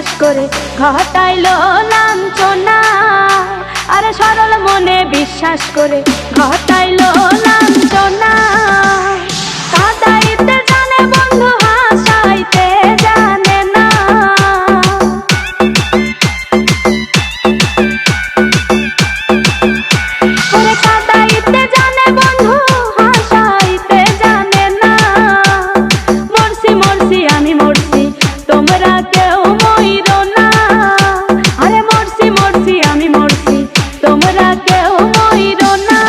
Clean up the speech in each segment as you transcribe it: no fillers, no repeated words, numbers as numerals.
বিশ্বাস করে ঘটাইলো লাঞ্ছনা। আরে সরল মনে বিশ্বাস করে ঘটাইলো লাঞ্ছনা। কাঁদাইতে জানে বন্ধু হাসাইতে জানে না। ওরে কাঁদাইতে জানে বন্ধু হাসাইতে জানে না। মরছি মরছি আমি মরছি তোমরা কেউ মইরো না। আরে মরছি মরছি আমি মরছি তোমরা কেউ মইরো না।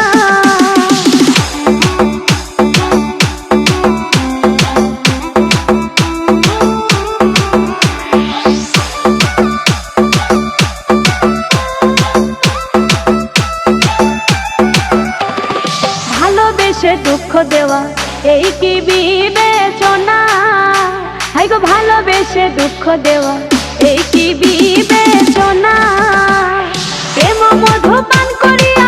ভালোবেসে দুঃখ দেওয়া এই কি বিবেচনা? হাই গো ভালোবেসে দুঃখ দেওয়া এই কি বিবেচনা? প্রেম মধু পান করিয়া